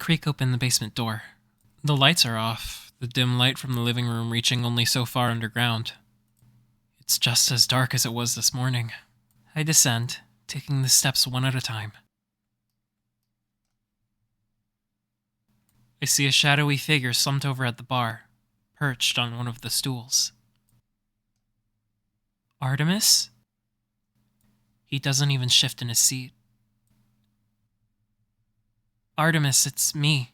creak open the basement door. The lights are off, the dim light from the living room reaching only so far underground. It's just as dark as it was this morning. I descend, taking the steps one at a time. I see a shadowy figure slumped over at the bar, perched on one of the stools. Artemis? He doesn't even shift in his seat. Artemis, it's me.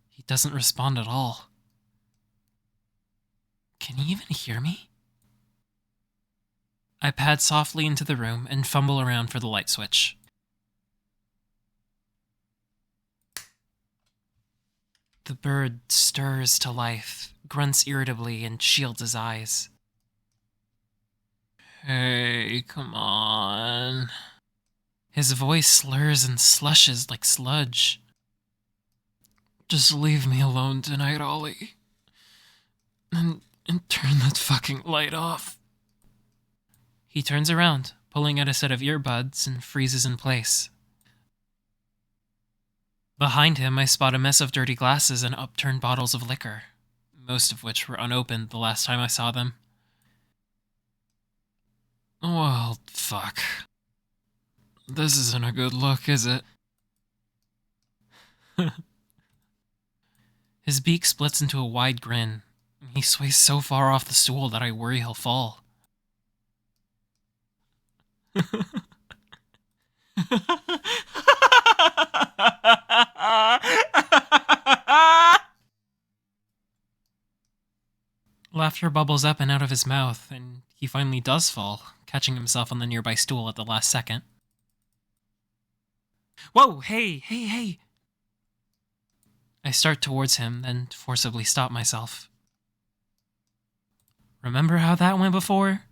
He doesn't respond at all. Can he even hear me? I pad softly into the room and fumble around for the light switch. The bird stirs to life, grunts irritably, and shields his eyes. Hey, come on. His voice slurs and slushes like sludge. Just leave me alone tonight, Ollie. And turn that fucking light off. He turns around, pulling out a set of earbuds, and freezes in place. Behind him, I spot a mess of dirty glasses and upturned bottles of liquor, most of which were unopened the last time I saw them. Well, fuck. This isn't a good look, is it? His beak splits into a wide grin. He sways so far off the stool that I worry he'll fall. Laughter bubbles up and out of his mouth, and he finally does fall, catching himself on the nearby stool at the last second. Whoa, hey! I start towards him, then forcibly stop myself. Remember how that went before?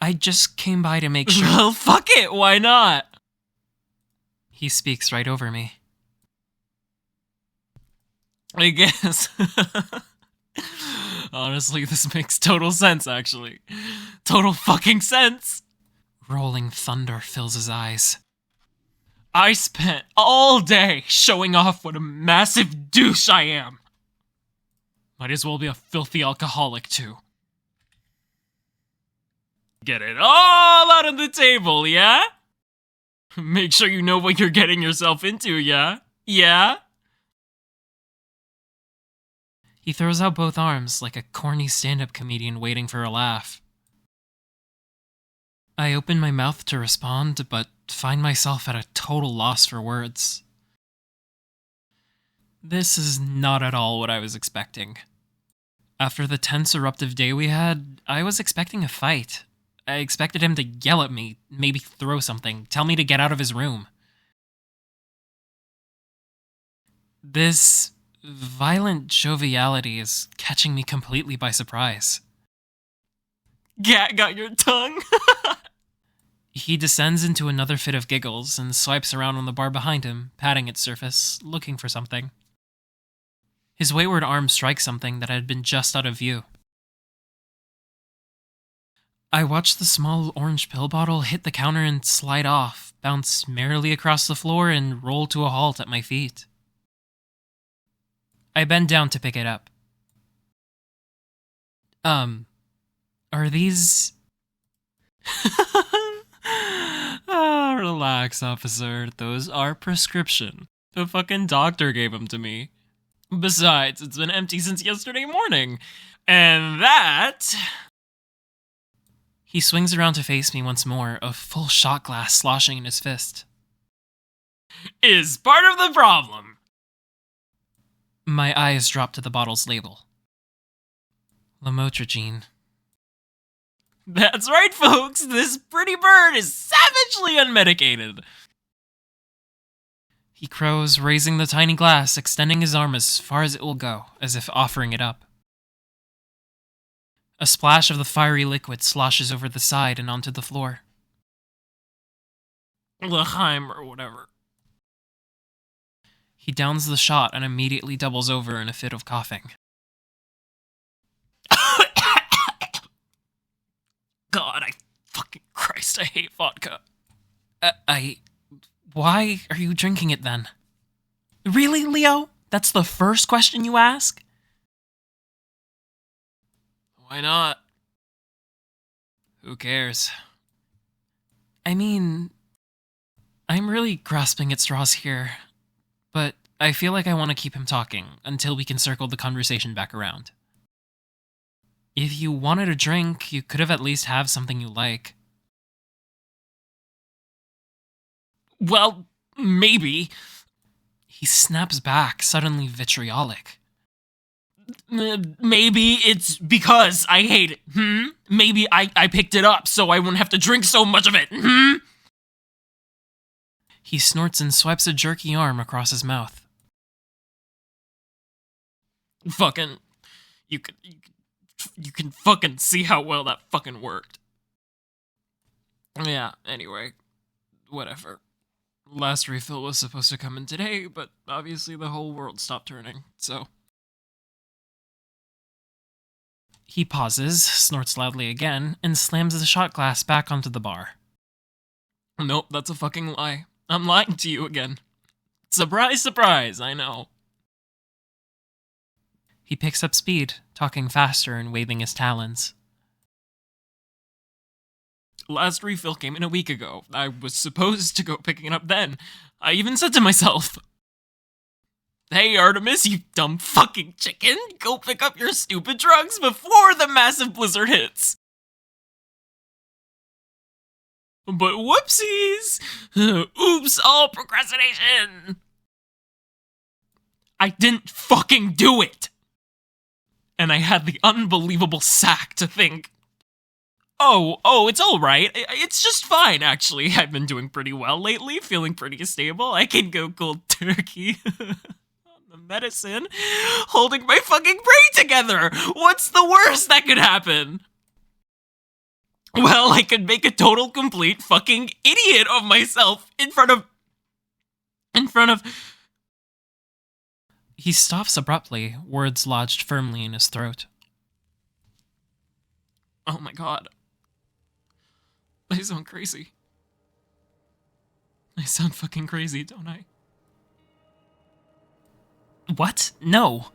I just came by to make sure— Well, fuck it, why not? He speaks right over me. I guess. Honestly, this makes total sense, actually. Total fucking sense! Rolling thunder fills his eyes. I spent all day showing off what a massive douche I am. Might as well be a filthy alcoholic, too. Get it all out on the table, yeah? Make sure you know what you're getting yourself into, yeah? Yeah? He throws out both arms like a corny stand-up comedian waiting for a laugh. I open my mouth to respond, but find myself at a total loss for words. This is not at all what I was expecting. After the tense eruptive day we had, I was expecting a fight. I expected him to yell at me, maybe throw something, tell me to get out of his room. This violent joviality is catching me completely by surprise. Got your tongue? He descends into another fit of giggles and swipes around on the bar behind him, patting its surface, looking for something. His wayward arm strikes something that had been just out of view. I watch the small orange pill bottle hit the counter and slide off, bounce merrily across the floor, and roll to a halt at my feet. I bend down to pick it up. Are these... Relax, officer. Those are prescription. The fucking doctor gave them to me. Besides, it's been empty since yesterday morning. And that... He swings around to face me once more, a full shot glass sloshing in his fist. Is part of the problem. My eyes drop to the bottle's label. Lamotrigine. That's right, folks! This pretty bird is savagely unmedicated! He crows, raising the tiny glass, extending his arm as far as it will go, as if offering it up. A splash of the fiery liquid sloshes over the side and onto the floor. L'chaim or whatever. He downs the shot and immediately doubles over in a fit of coughing. God, Christ, I hate vodka. Why are you drinking it then? Really, Leo? That's the first question you ask? Why not? Who cares? I mean, I'm really grasping at straws here, but I feel like I want to keep him talking until we can circle the conversation back around. If you wanted a drink, you could have at least have something you like. Well, maybe. He snaps back, suddenly vitriolic. Maybe it's because I hate it, Maybe I picked it up so I wouldn't have to drink so much of it, He snorts and swipes a jerky arm across his mouth. Fucking... You can fucking see how well that fucking worked. Yeah, anyway. Whatever. Last refill was supposed to come in today, but obviously the whole world stopped turning, so... He pauses, snorts loudly again, and slams the shot glass back onto the bar. Nope, that's a fucking lie. I'm lying to you again. Surprise, surprise, I know. He picks up speed, talking faster and waving his talons. Last refill came in a week ago. I was supposed to go picking it up then. I even said to myself, hey, Artemis, you dumb fucking chicken, go pick up your stupid drugs before the massive blizzard hits. But whoopsies! Oops, all procrastination! I didn't fucking do it! And I had the unbelievable sack to think, oh, it's alright. It's just fine, actually. I've been doing pretty well lately, feeling pretty stable. I can go cold turkey. The medicine, holding my fucking brain together. What's the worst that could happen? Well, I could make a total complete fucking idiot of myself in front of... He stops abruptly, words lodged firmly in his throat. Oh my god. I sound crazy. I sound fucking crazy, don't I? What? No.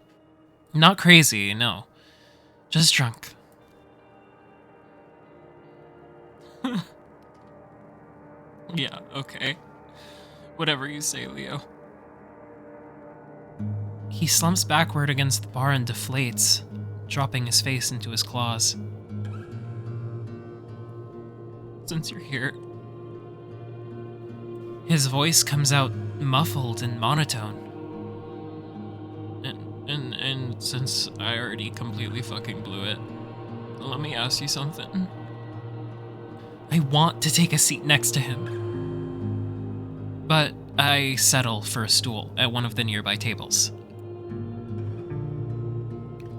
Not crazy, no. Just drunk. Yeah, okay. Whatever you say, Leo. He slumps backward against the bar and deflates, dropping his face into his claws. Since you're here... His voice comes out muffled and monotone. And since I already completely fucking blew it, let me ask you something. I want to take a seat next to him, but I settle for a stool at one of the nearby tables.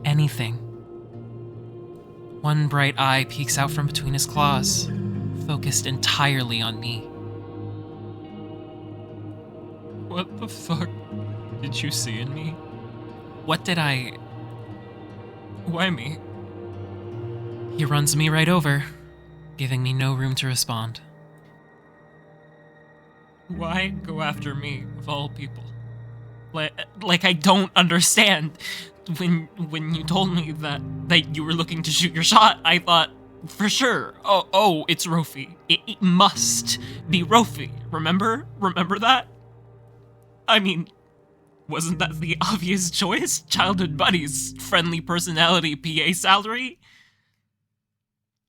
Anything. One bright eye peeks out from between his claws, focused entirely on me. What the fuck did you see in me? What did I... Why me? He runs me right over, giving me no room to respond. Why go after me, of all people? Like I don't understand. When you told me that you were looking to shoot your shot, I thought, for sure, oh, it's Rofi. It must be Rofi, remember? Remember that? I mean, wasn't that the obvious choice? Childhood buddies, friendly personality, PA salary?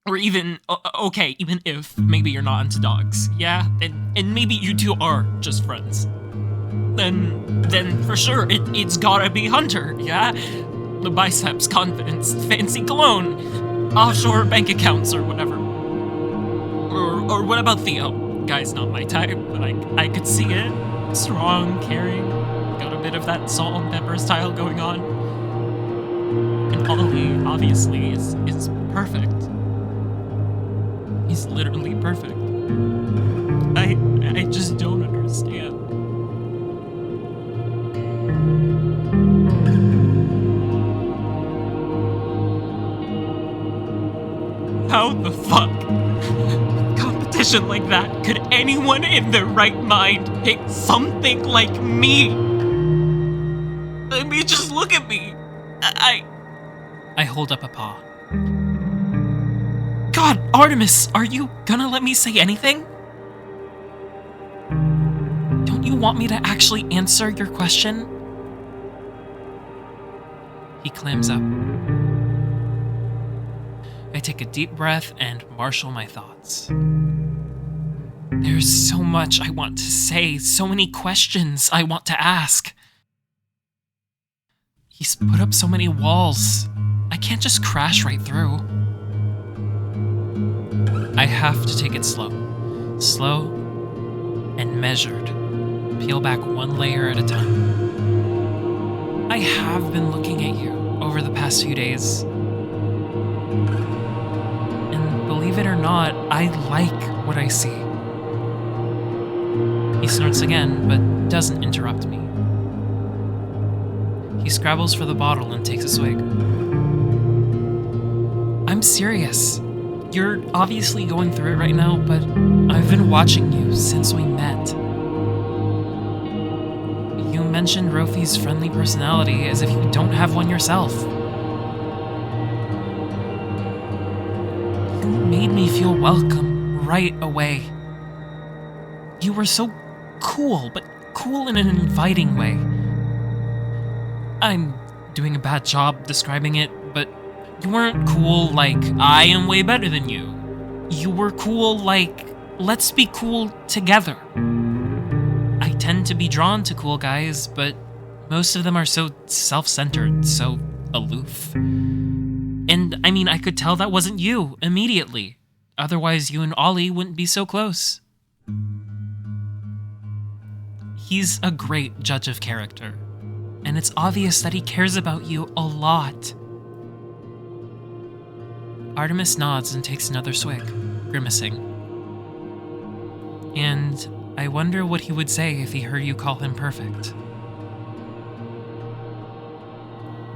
Or even, okay, even if maybe you're not into dogs, yeah? And maybe you two are just friends. Then for sure, it's gotta be Hunter, yeah? The biceps, confidence, fancy cologne, offshore bank accounts or whatever. Or what about Theo? Guy's not my type, but I could see it. Strong, caring, got a bit of that salt and pepper style going on. And Ollie, obviously, is perfect. He's literally perfect. I just don't understand. How the fuck? Competition decision like that? Could anyone in their right mind pick something like me? I mean, just look at me. I hold up a paw. God, Artemis, are you gonna let me say anything? Don't you want me to actually answer your question? He clams up. I take a deep breath and marshal my thoughts. There's so much I want to say, so many questions I want to ask. He's put up so many walls. I can't just crash right through. I have to take it slow. Slow and measured. Peel back one layer at a time. I have been looking at you over the past few days. And believe it or not, I like what I see. He snorts again, but doesn't interrupt me. He scrabbles for the bottle and takes a swig. I'm serious. You're obviously going through it right now, but I've been watching you since we met. You mentioned Rofi's friendly personality as if you don't have one yourself. You made me feel welcome right away. You were so cool, but cool in an inviting way. I'm doing a bad job describing it, but you weren't cool like, I am way better than you. You were cool like, let's be cool together. I tend to be drawn to cool guys, but most of them are so self-centered, so aloof. And I mean, I could tell that wasn't you immediately. Otherwise, you and Ollie wouldn't be so close. He's a great judge of character, and it's obvious that he cares about you a lot. Artemis nods and takes another swig, grimacing. And I wonder what he would say if he heard you call him perfect.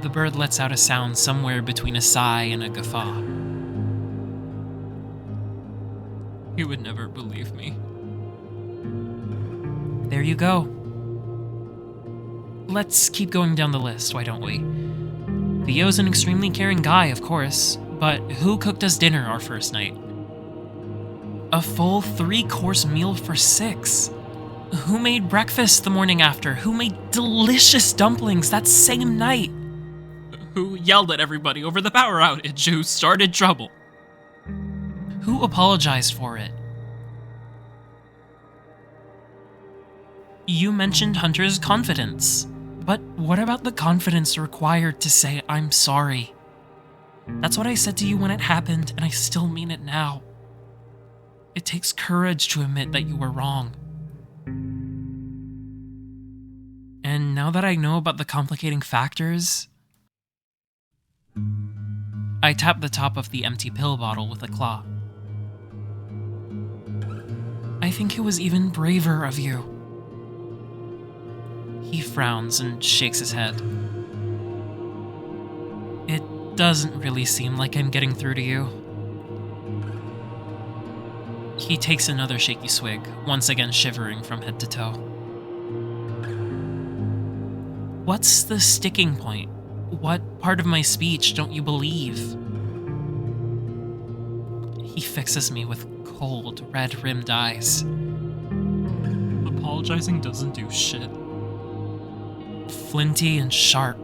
The bird lets out a sound somewhere between a sigh and a guffaw. He would never believe me. There you go. Let's keep going down the list, why don't we? Theo's an extremely caring guy, of course, but who cooked us dinner our first night? A full 3-course meal for 6. Who made breakfast the morning after? Who made delicious dumplings that same night? Who yelled at everybody over the power outage? Who started trouble? Who apologized for it? You mentioned Hunter's confidence, but what about the confidence required to say I'm sorry? That's what I said to you when it happened, and I still mean it now. It takes courage to admit that you were wrong. And now that I know about the complicating factors, I tap the top of the empty pill bottle with a claw. I think it was even braver of you. He frowns and shakes his head. It doesn't really seem like I'm getting through to you. He takes another shaky swig, once again shivering from head to toe. What's the sticking point? What part of my speech don't you believe? He fixes me with cold, red-rimmed eyes. Apologizing doesn't do shit. Flinty and sharp.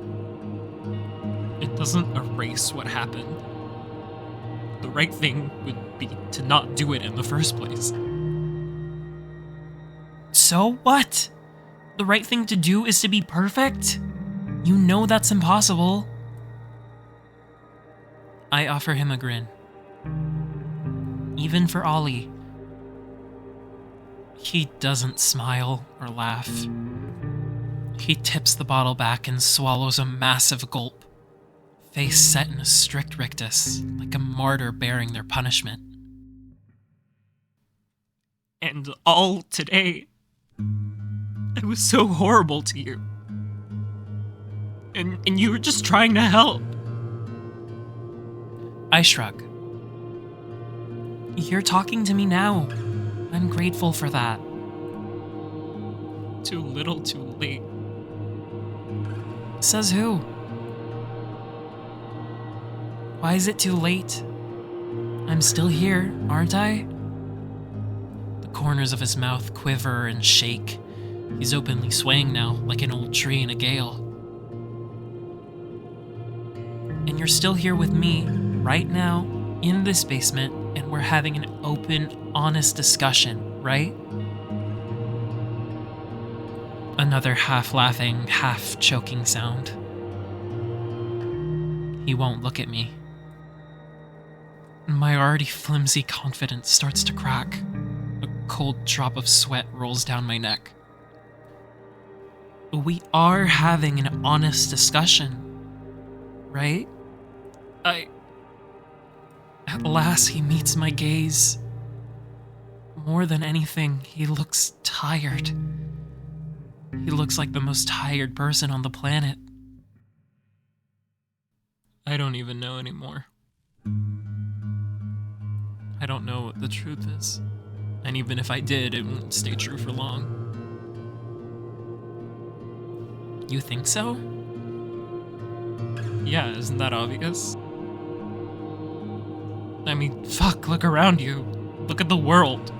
It doesn't erase what happened. The right thing would be to not do it in the first place. So what? The right thing to do is to be perfect? You know that's impossible. I offer him a grin. Even for Ollie. He doesn't smile or laugh. He tips the bottle back and swallows a massive gulp, face set in a strict rictus, like a martyr bearing their punishment. And all today, I was so horrible to you. And you were just trying to help. I shrug. You're talking to me now. I'm grateful for that. Too little, too late. Says who? Why is it too late? I'm still here, aren't I? The corners of his mouth quiver and shake. He's openly swaying now, like an old tree in a gale. And you're still here with me, right now, in this basement, and we're having an open, honest discussion, right? Another half-laughing, half-choking sound. He won't look at me. My already flimsy confidence starts to crack. A cold drop of sweat rolls down my neck. We are having an honest discussion, right? At last he meets my gaze. More than anything, he looks tired. He looks like the most tired person on the planet. I don't even know anymore. I don't know what the truth is. And even if I did, it wouldn't stay true for long. You think so? Yeah, isn't that obvious? I mean, fuck, look around you. Look at the world.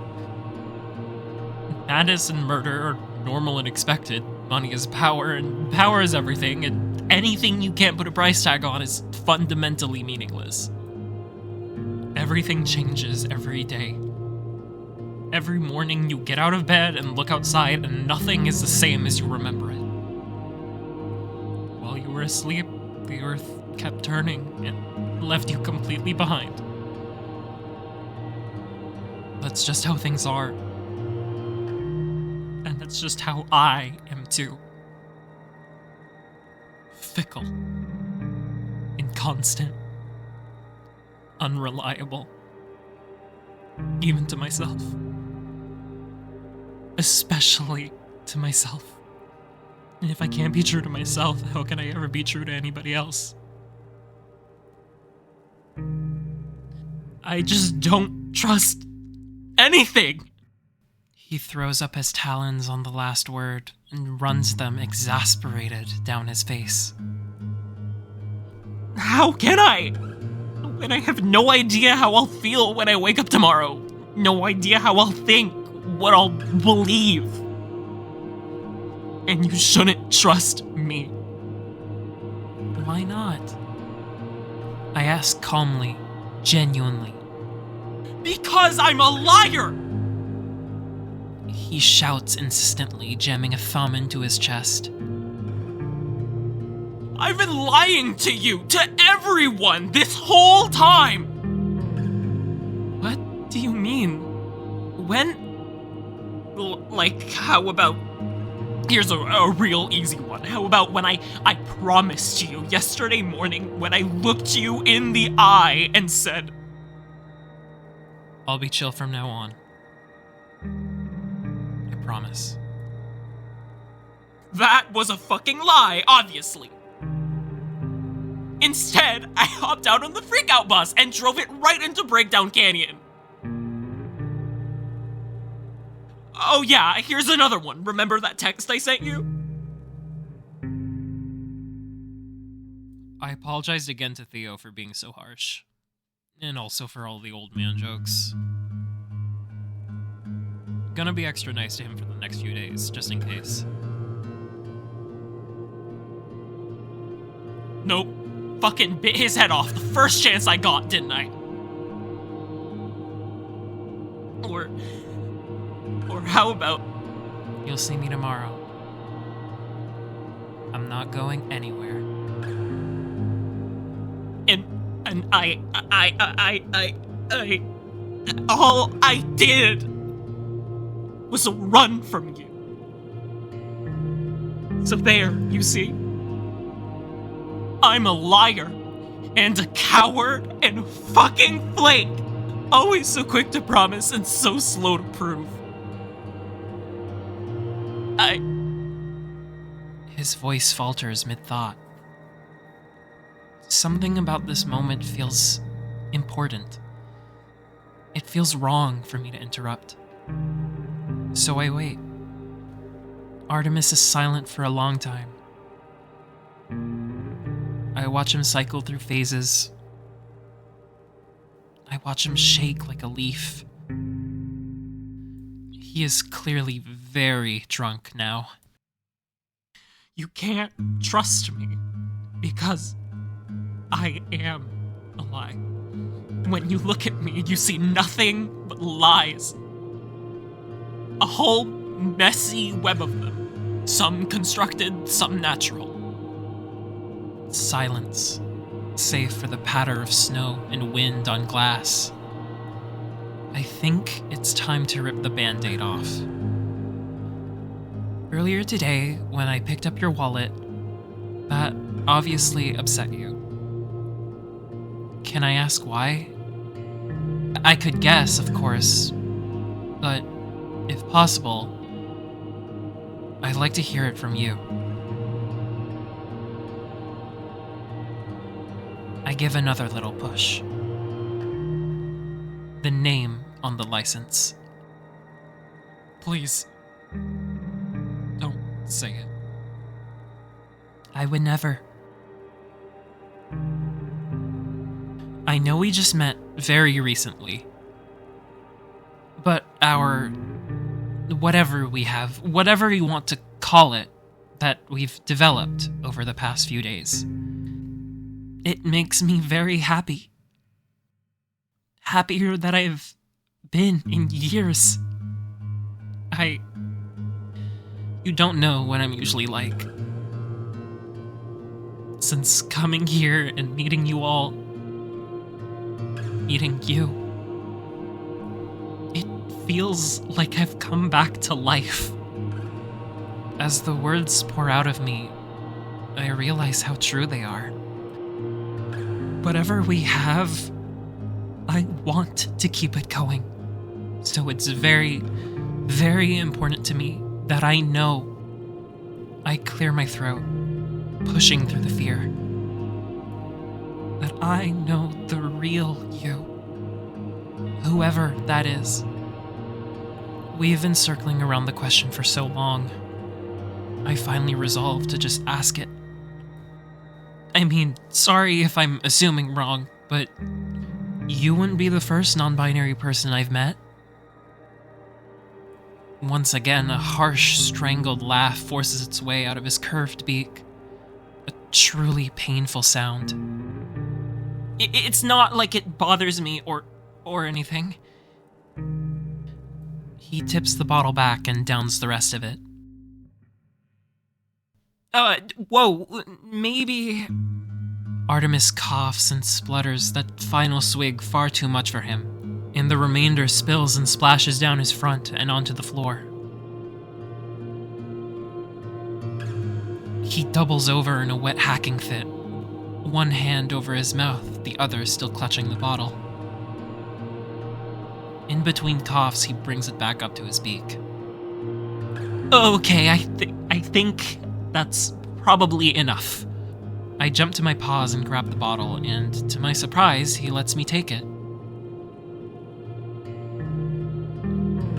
Madness and murder are normal and expected. Money is power, and power is everything, and anything you can't put a price tag on is fundamentally meaningless. Everything changes every day. Every morning you get out of bed and look outside, and nothing is the same as you remember it. While you were asleep, the earth kept turning and left you completely behind. That's just how things are. And that's just how I am too. Fickle. Inconstant. Unreliable. Even to myself. Especially to myself. And if I can't be true to myself, how can I ever be true to anybody else? I just don't trust anything! He throws up his talons on the last word and runs them exasperated down his face. How can I? When I have no idea how I'll feel when I wake up tomorrow. No idea how I'll think, what I'll believe. And you shouldn't trust me. Why not? I ask calmly, genuinely. Because I'm a liar! He shouts insistently, jamming a thumb into his chest. I've been lying to you, to everyone, this whole time! What do you mean? When? Like, how about... Here's a real easy one. How about when I promised you yesterday morning when I looked you in the eye and said... I'll be chill from now on. I promise. That was a fucking lie, obviously. Instead, I hopped out on the freakout bus and drove it right into Breakdown Canyon. Oh yeah, here's another one. Remember that text I sent you? I apologized again to Theo for being so harsh. And also for all the old man jokes. Gonna be extra nice to him for the next few days, just in case. Nope. Fucking bit his head off the first chance I got, didn't I? Or how about... You'll see me tomorrow. I'm not going anywhere. And I all I did was run from you. So there, you see? I'm a liar, and a coward, and fucking flake. Always so quick to promise and so slow to prove. His voice falters mid-thought. Something about this moment feels important. It feels wrong for me to interrupt. So I wait. Artemis is silent for a long time. I watch him cycle through phases. I watch him shake like a leaf. He is clearly very drunk now. You can't trust me because I am a lie. When you look at me, you see nothing but lies. A whole messy web of them. Some constructed, some natural. Silence, save for the patter of snow and wind on glass. I think it's time to rip the Band-Aid off. Earlier today, when I picked up your wallet, that obviously upset you. Can I ask why? I could guess, of course, but if possible, I'd like to hear it from you. I give another little push. The name on the license. Please, don't say it. I would never. I know we just met very recently, but our whatever we have, whatever you want to call it, that we've developed over the past few days, it makes me very happy. Happier than I've been in years. You don't know what I'm usually like. Since coming here and meeting you all, meeting you, it feels like I've come back to life. As the words pour out of me, I realize how true they are. Whatever we have, I want to keep it going. So it's very, very important to me that I know I clear my throat, pushing through the fear. That I know the real you. Whoever that is. We've been circling around the question for so long. I finally resolved to just ask it. I mean, sorry if I'm assuming wrong, but you wouldn't be the first non-binary person I've met. Once again, a harsh, strangled laugh forces its way out of his curved beak. A truly painful sound. It's not like it bothers me or anything. He tips the bottle back and downs the rest of it. Whoa, maybe... Artemis coughs and splutters, that final swig far too much for him, and the remainder spills and splashes down his front and onto the floor. He doubles over in a wet hacking fit, one hand over his mouth, the other still clutching the bottle. In between coughs, he brings it back up to his beak. Okay, I think that's probably enough. I jump to my paws and grab the bottle, and to my surprise, he lets me take it.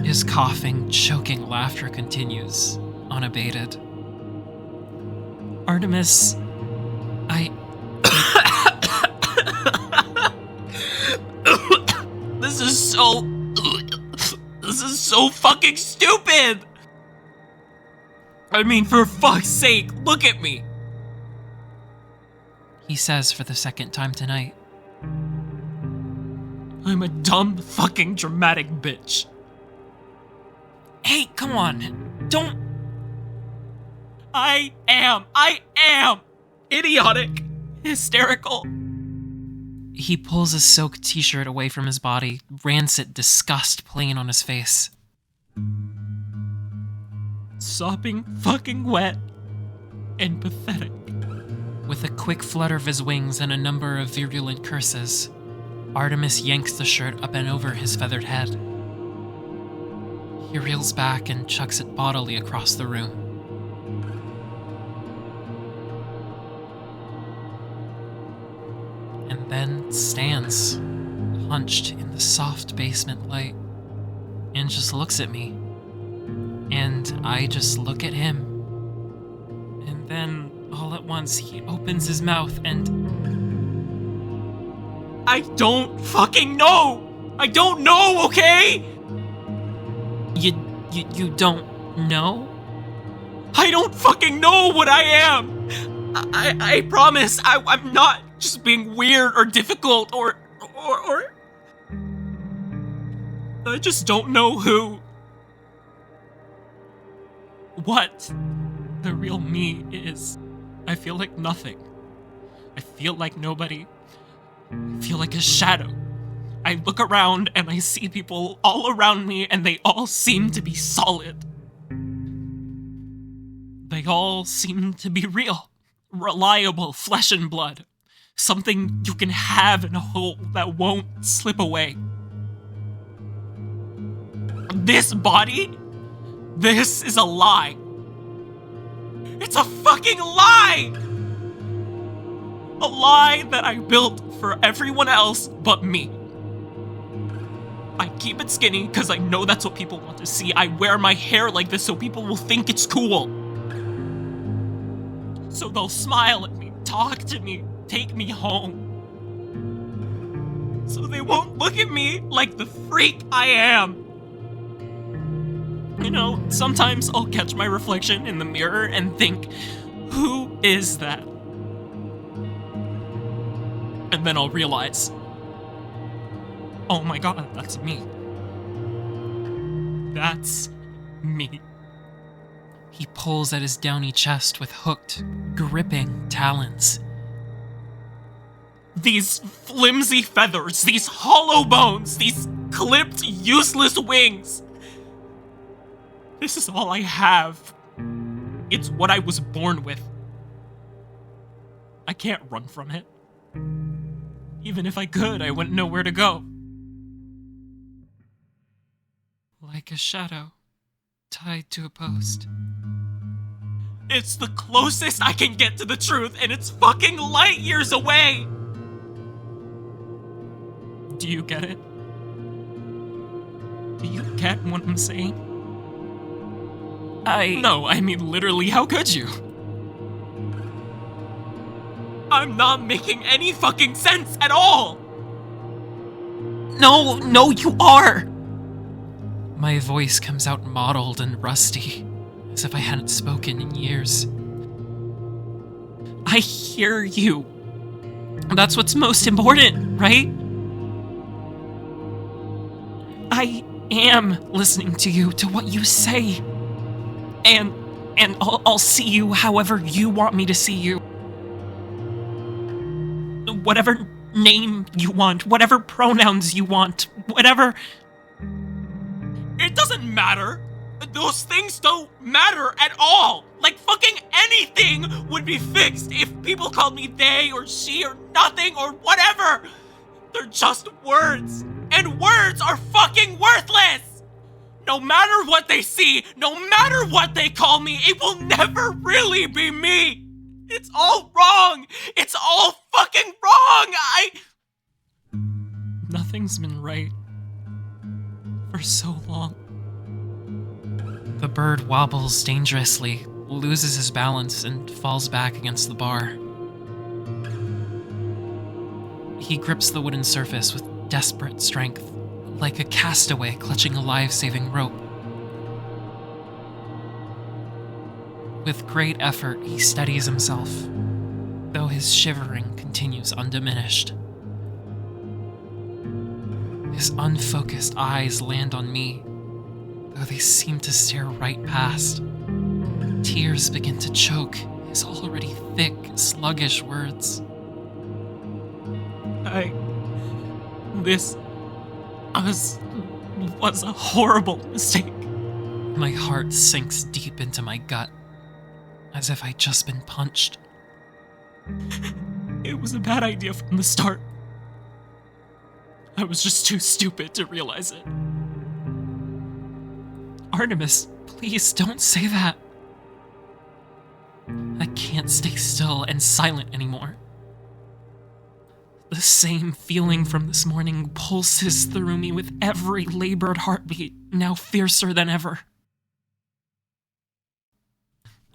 His coughing, choking laughter continues, unabated. Artemis, This is so fucking stupid! I mean, for fuck's sake, look at me! He says for the second time tonight. I'm a dumb fucking dramatic bitch. Hey, come on, don't... I am idiotic, hysterical. He pulls his soaked t-shirt away from his body, rancid disgust playing on his face. Sopping fucking wet and pathetic. With a quick flutter of his wings and a number of virulent curses, Artemis yanks the shirt up and over his feathered head. He reels back and chucks it bodily across the room. And then stands, hunched in the soft basement light, and just looks at me. And I just look at him. And then, all at once, he opens his mouth and... I don't fucking know! I don't know, okay? You don't know? I don't fucking know what I am! I promise, I'm not just being weird or difficult or... I just don't know who... what the real me is. I feel like nothing. I feel like nobody. I feel like a shadow. I look around and I see people all around me and they all seem to be solid. They all seem to be real, reliable flesh and blood. Something you can have and hold that won't slip away. This body? This is a lie. It's a fucking lie! A lie that I built for everyone else but me. I keep it skinny because I know that's what people want to see. I wear my hair like this so people will think it's cool. So they'll smile at me, talk to me, take me home. So they won't look at me like the freak I am. You know, sometimes I'll catch my reflection in the mirror and think, who is that? And then I'll realize, oh my god, that's me. That's me. He pulls at his downy chest with hooked, gripping talons. These flimsy feathers, these hollow bones, these clipped, useless wings. This is all I have. It's what I was born with. I can't run from it. Even if I could, I wouldn't know where to go. Like a shadow, tied to a post. It's the closest I can get to the truth, and it's fucking light years away! Do you get it? Do you get what I'm saying? No, I mean literally, how could you? I'm not making any fucking sense at all! No, you are! My voice comes out mottled and rusty, as if I hadn't spoken in years. I hear you. That's what's most important, right? I am listening to you, to what you say. And I'll see you however you want me to see you. Whatever name you want, whatever pronouns you want, whatever... It doesn't matter. Those things don't matter at all. Like fucking anything would be fixed if people called me they or she or nothing or whatever. They're just words. And words are fucking worthless. No matter what they see, no matter what they call me, it will never really be me. It's all wrong. It's all fucking wrong. Nothing's been right for so long. The bird wobbles dangerously, loses his balance, and falls back against the bar. He grips the wooden surface with desperate strength, like a castaway clutching a life-saving rope. With great effort, he steadies himself, though his shivering continues undiminished. His unfocused eyes land on me, though they seem to stare right past. Tears begin to choke his already thick, sluggish words. This was a horrible mistake. My heart sinks deep into my gut, as if I'd just been punched. It was a bad idea from the start. I was just too stupid to realize it. Artemis, please don't say that. I can't stay still and silent anymore. The same feeling from this morning pulses through me with every labored heartbeat, now fiercer than ever.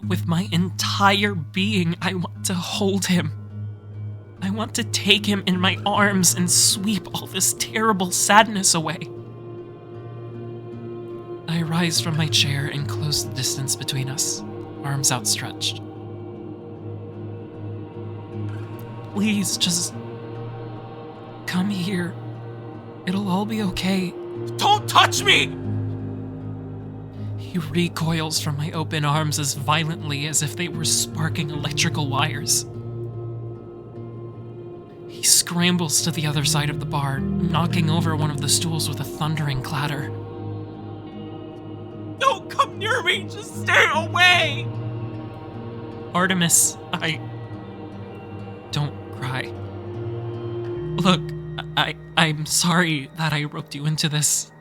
With my entire being, I want to hold him. I want to take him in my arms and sweep all this terrible sadness away. I rise from my chair and close the distance between us, arms outstretched. Please, just come here. It'll all be okay. Don't touch me! He recoils from my open arms as violently as if they were sparking electrical wires. He scrambles to the other side of the bar, knocking over one of the stools with a thundering clatter. Don't come near me! Just stay away! Artemis, Don't cry. Look, I'm sorry that I roped you into this.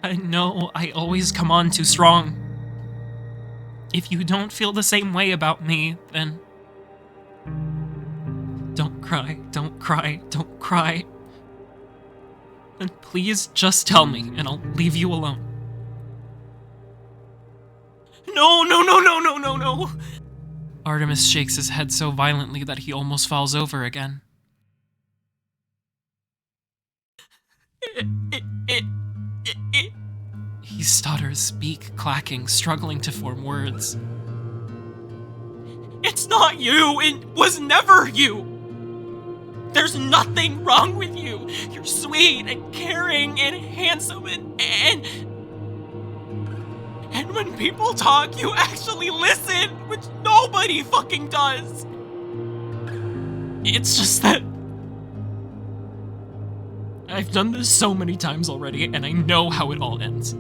I know I always come on too strong. If you don't feel the same way about me, then... Don't cry, don't cry, don't cry. Then please just tell me, and I'll leave you alone. No, no, no, no, no, no, no! Artemis shakes his head so violently that he almost falls over again. He stutters, beak clacking, struggling to form words. It's not you! It was never you! There's nothing wrong with you! You're sweet and caring and handsome and when people talk, you actually listen, which nobody fucking does! It's just that I've done this so many times already, and I know how it all ends.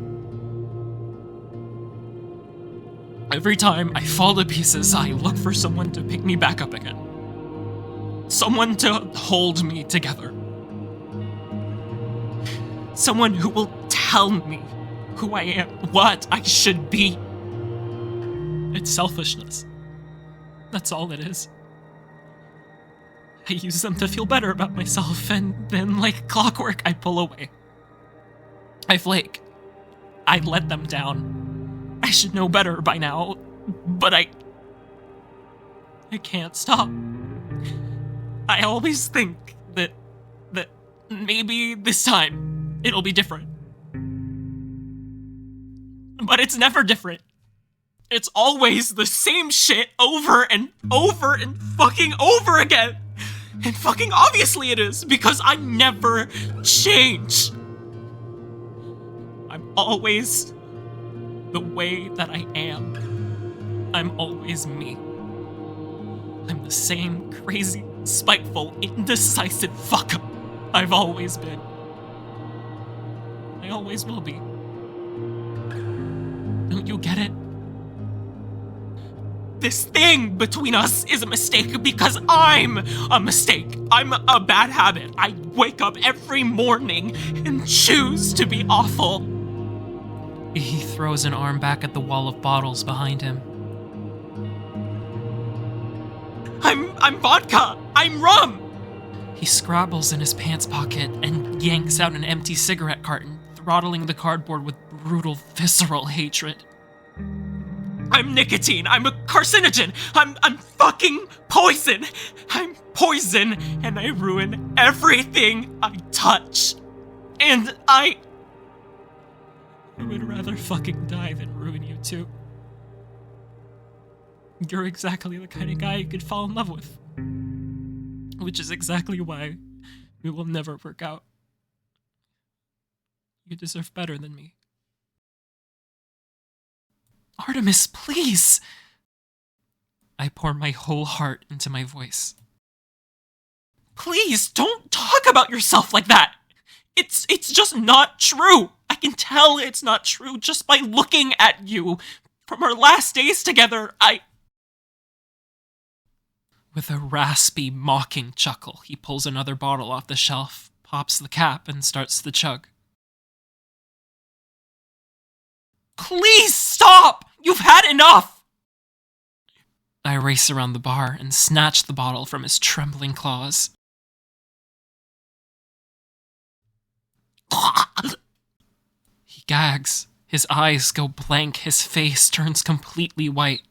Every time I fall to pieces, I look for someone to pick me back up again. Someone to hold me together. Someone who will tell me who I am, what I should be. It's selfishness. That's all it is. I use them to feel better about myself, and then, like clockwork, I pull away. I flake. I let them down. I should know better by now, but I can't stop. I always think that maybe this time it'll be different. But it's never different. It's always the same shit over and over and fucking over again. And fucking obviously it is, because I never change. I'm always the way that I am. I'm always me. I'm the same crazy, spiteful, indecisive fuck-up I've always been. I always will be. Don't you get it? This thing between us is a mistake because I'm a mistake. I'm a bad habit. I wake up every morning and choose to be awful. He throws an arm back at the wall of bottles behind him. I'm vodka. I'm rum. He scrabbles in his pants pocket and yanks out an empty cigarette carton, throttling the cardboard with brutal, visceral hatred. I'm nicotine. I'm a carcinogen. I'm fucking poison. I'm poison, and I ruin everything I touch. And I would rather fucking die than ruin you too. You're exactly the kind of guy you could fall in love with. Which is exactly why we will never work out. You deserve better than me. Artemis, please! I pour my whole heart into my voice. Please, don't talk about yourself like that! It's just not true! I can tell it's not true just by looking at you. From our last days together, With a raspy, mocking chuckle, he pulls another bottle off the shelf, pops the cap, and starts the chug. Please stop! You've had enough! I race around the bar and snatch the bottle from his trembling claws. He gags. His eyes go blank. His face turns completely white.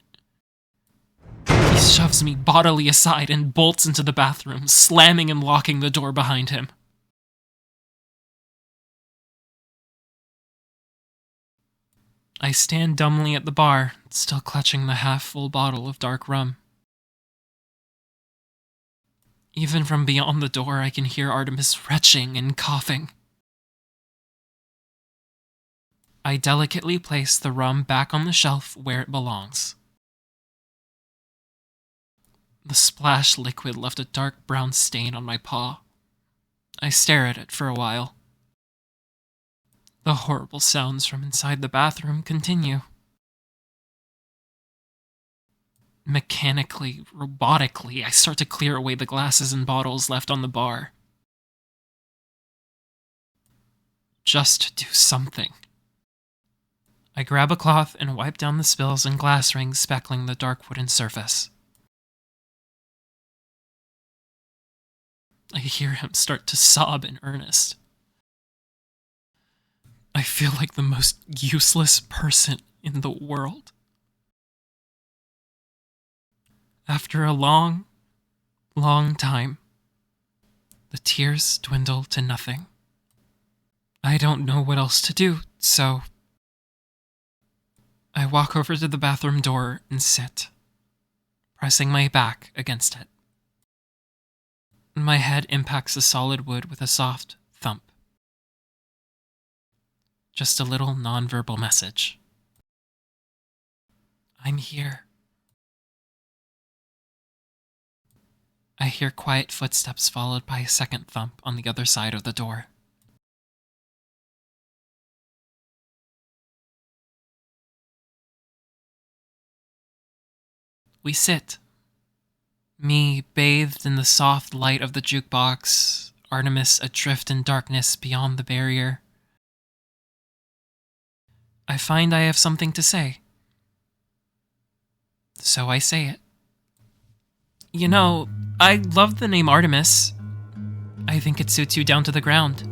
He shoves me bodily aside and bolts into the bathroom, slamming and locking the door behind him. I stand dumbly at the bar, still clutching the half-full bottle of dark rum. Even from beyond the door, I can hear Artemis retching and coughing. I delicately place the rum back on the shelf where it belongs. The splash liquid left a dark brown stain on my paw. I stare at it for a while. The horrible sounds from inside the bathroom continue. Mechanically, robotically, I start to clear away the glasses and bottles left on the bar. Just to do something. I grab a cloth and wipe down the spills and glass rings speckling the dark wooden surface. I hear him start to sob in earnest. I feel like the most useless person in the world. After a long, long time, the tears dwindle to nothing. I don't know what else to do, so I walk over to the bathroom door and sit, pressing my back against it. My head impacts the solid wood with a soft thump. Just a little nonverbal message. I'm here. I hear quiet footsteps followed by a second thump on the other side of the door. We sit. Me bathed in the soft light of the jukebox, Artemis adrift in darkness beyond the barrier. I find I have something to say. So I say it. You know, I love the name Artemis. I think it suits you down to the ground.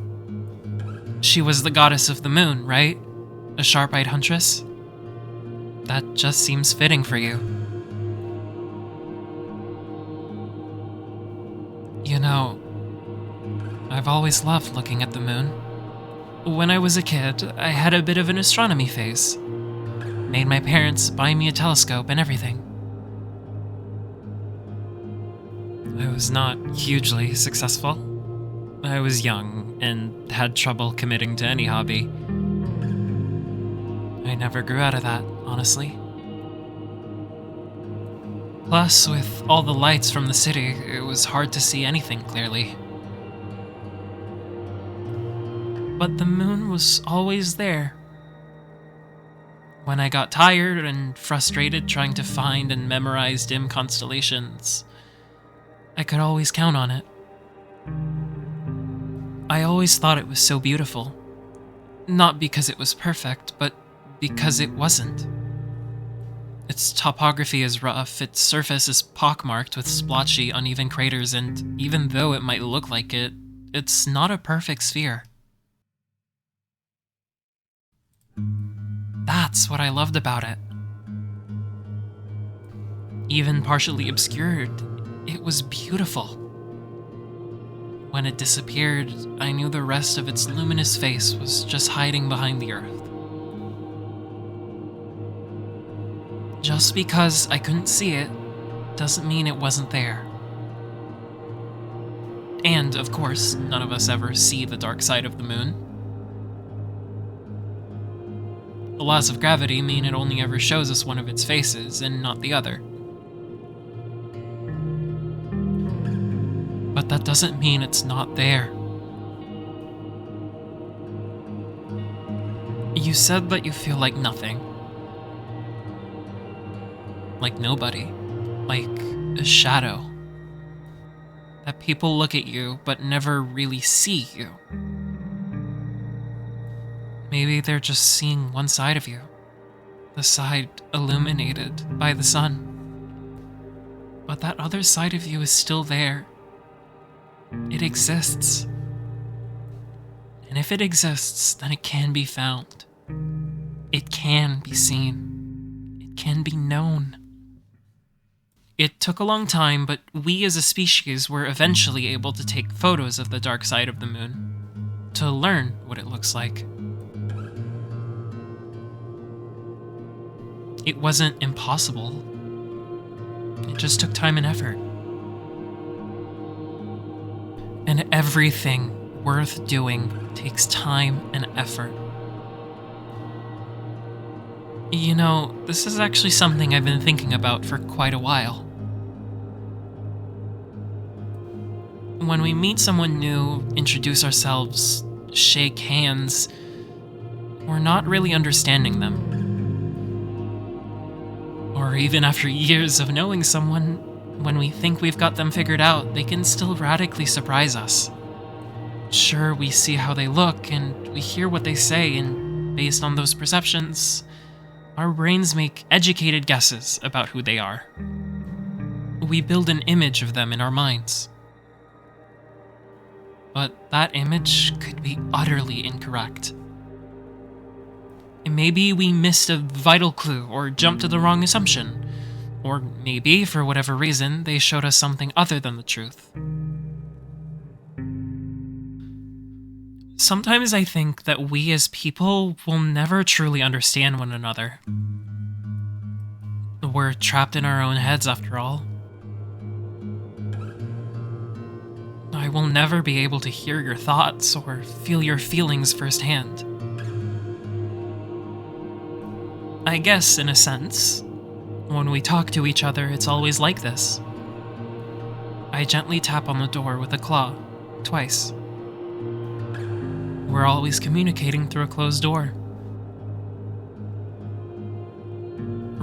She was the goddess of the moon, right? A sharp-eyed huntress? That just seems fitting for you. You know, I've always loved looking at the moon. When I was a kid, I had a bit of an astronomy phase. Made my parents buy me a telescope and everything. I was not hugely successful. I was young and had trouble committing to any hobby. I never grew out of that, honestly. Plus, with all the lights from the city, it was hard to see anything clearly. But the moon was always there. When I got tired and frustrated trying to find and memorize dim constellations, I could always count on it. I always thought it was so beautiful. Not because it was perfect, but because it wasn't. Its topography is rough, its surface is pockmarked with splotchy, uneven craters, and even though it might look like it, it's not a perfect sphere. That's what I loved about it. Even partially obscured, it was beautiful. When it disappeared, I knew the rest of its luminous face was just hiding behind the earth. Just because I couldn't see it doesn't mean it wasn't there. And, of course, none of us ever see the dark side of the moon. The laws of gravity mean it only ever shows us one of its faces and not the other. But that doesn't mean it's not there. You said that you feel like nothing. Like nobody. Like a shadow. That people look at you but never really see you. Maybe they're just seeing one side of you. The side illuminated by the sun. But that other side of you is still there. It exists. And if it exists, then it can be found. It can be seen. It can be known. It took a long time, but we as a species were eventually able to take photos of the dark side of the moon to learn what it looks like. It wasn't impossible. It just took time and effort. And everything worth doing takes time and effort. You know, this is actually something I've been thinking about for quite a while. When we meet someone new, introduce ourselves, shake hands, we're not really understanding them. Or even after years of knowing someone, when we think we've got them figured out, they can still radically surprise us. Sure, we see how they look, and we hear what they say, and based on those perceptions, our brains make educated guesses about who they are. We build an image of them in our minds. But that image could be utterly incorrect. Maybe we missed a vital clue or jumped to the wrong assumption. Or maybe, for whatever reason, they showed us something other than the truth. Sometimes I think that we as people will never truly understand one another. We're trapped in our own heads after all. I will never be able to hear your thoughts or feel your feelings firsthand. I guess, in a sense, when we talk to each other, it's always like this. I gently tap on the door with a claw, twice. We're always communicating through a closed door.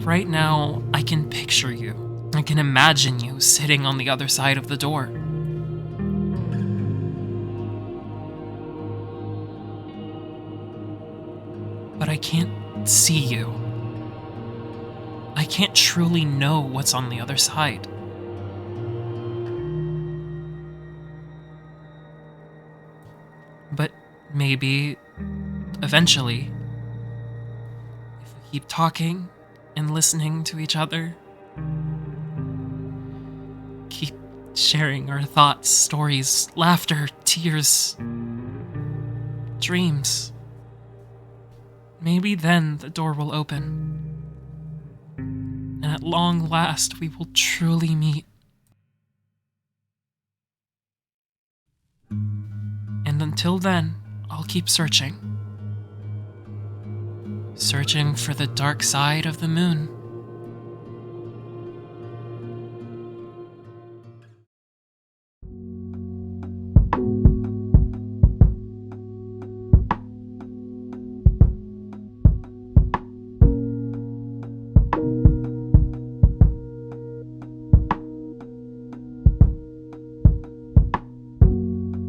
Right now, I can picture you. I can imagine you sitting on the other side of the door. But I can't see you. I can't truly know what's on the other side. But maybe, eventually, if we keep talking and listening to each other, keep sharing our thoughts, stories, laughter, tears, dreams, maybe then the door will open. And at long last, we will truly meet. And until then, I'll keep searching. Searching for the dark side of the moon.